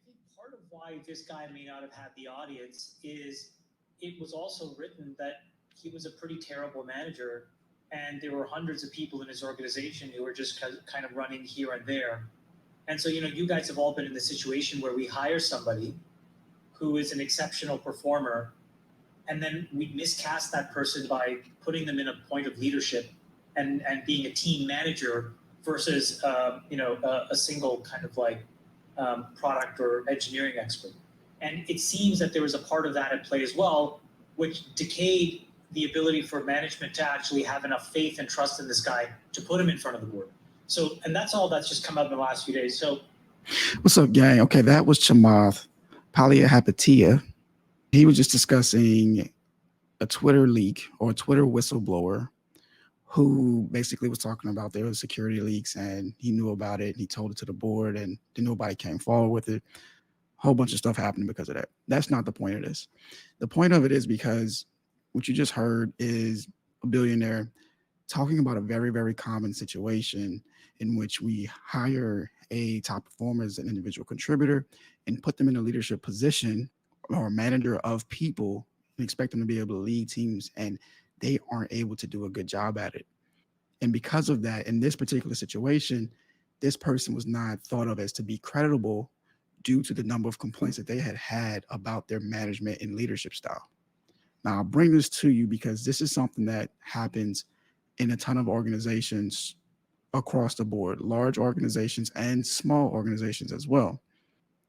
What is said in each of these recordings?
think part of why this guy may not have had the audience is it was also written that he was a pretty terrible manager, and there were hundreds of people in his organization who were just kind of running here and there. And so, you guys have all been in the situation where we hire somebody who is an exceptional performer, and then we miscast that person by putting them in a point of leadership and being a team manager versus a single kind of like product or engineering expert. And it seems that there was a part of that at play as well, which decayed the ability for management to actually have enough faith and trust in this guy to put him in front of the board. So, and that's all that's just come up in the last few days. So, what's up, gang? Okay, that was Chamath Palihapitiya. He was just discussing a Twitter leak or a Twitter whistleblower who basically was talking about there was security leaks and he knew about it. And he told it to the board and then nobody came forward with it. A whole bunch of stuff happened because of that. That's not the point of this. The point of it is because what you just heard is a billionaire talking about a very, very common situation in which we hire a top performer as an individual contributor and put them in a leadership position or manager of people and expect them to be able to lead teams, and they aren't able to do a good job at it. And because of that, in this particular situation, this person was not thought of as to be credible due to the number of complaints that they had about their management and leadership style. Now, I'll bring this to you because this is something that happens in a ton of organizations across the board, large organizations and small organizations as well.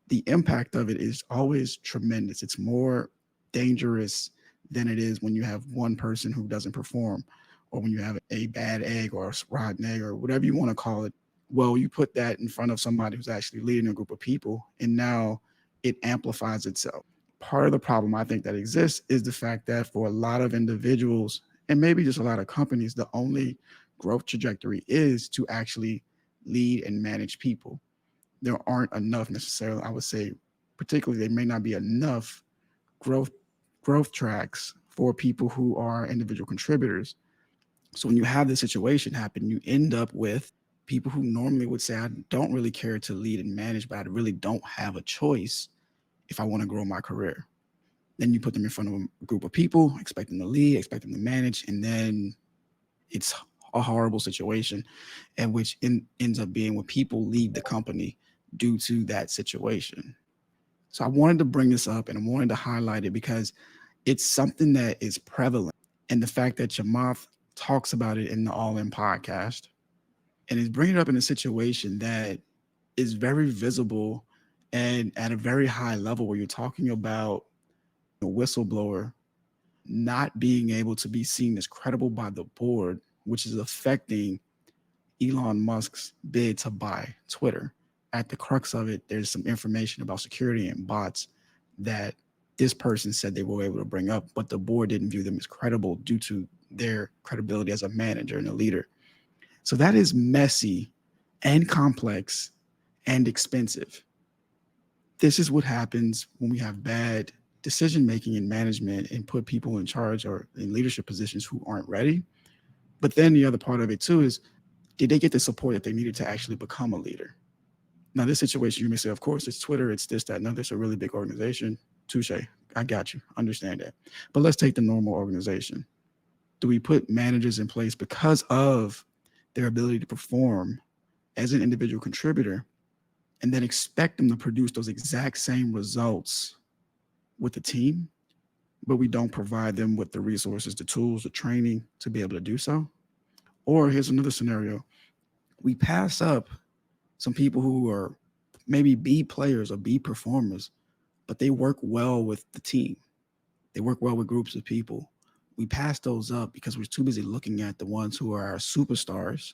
The impact of it is always tremendous. It's more dangerous than it is when you have one person who doesn't perform or when you have a bad egg or a rotten egg or whatever you want to call it. Well, you put that in front of somebody who's actually leading a group of people, and now it amplifies itself. Part of the problem I think that exists is the fact that for a lot of individuals and maybe just a lot of companies, the only growth trajectory is to actually lead and manage people. There aren't enough necessarily, I would say, particularly there may not be enough growth tracks for people who are individual contributors. So when you have this situation happen, you end up with people who normally would say, I don't really care to lead and manage, but I really don't have a choice if I want to grow my career. Then you put them in front of a group of people, expect them to lead, expect them to manage, and then it's a horrible situation, and which ends up being when people leave the company due to that situation. So I wanted to bring this up and I wanted to highlight it because it's something that is prevalent. And the fact that Chamath talks about it in the All In podcast and is bringing it up in a situation that is very visible and at a very high level where you're talking about a whistleblower not being able to be seen as credible by the board, which is affecting Elon Musk's bid to buy Twitter. At the crux of it, there's some information about security and bots that this person said they were able to bring up, but the board didn't view them as credible due to their credibility as a manager and a leader. So that is messy and complex and expensive. This is what happens when we have bad decision making in management and put people in charge or in leadership positions who aren't ready. But then the other part of it too is, did they get the support that they needed to actually become a leader? Now, this situation, you may say, of course, it's Twitter, it's this, that, and other. It's a really big organization. Touche. I got you. Understand that. But let's take the normal organization. Do we put managers in place because of their ability to perform as an individual contributor and then expect them to produce those exact same results with the team, but we don't provide them with the resources, the tools, the training to be able to do so? Or here's another scenario. We pass up some people who are maybe B players or B performers, but they work well with the team. They work well with groups of people. We pass those up because we're too busy looking at the ones who are our superstars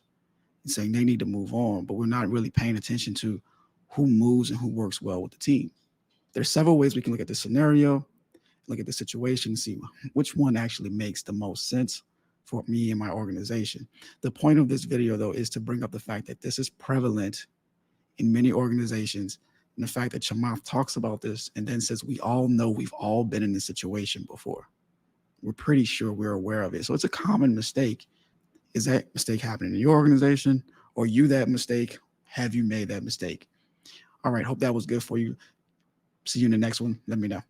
and saying they need to move on, but we're not really paying attention to who moves and who works well with the team. There's several ways we can look at this scenario, look at the situation, and see which one actually makes the most sense for me and my organization. The point of this video, though, is to bring up the fact that this is prevalent in many organizations, and the fact that Chamath talks about this and then says, we all know we've all been in this situation before. We're pretty sure we're aware of it. So it's a common mistake. Is that mistake happening in your organization, or you that mistake? Have you made that mistake? All right, hope that was good for you. See you in the next one. Let me know.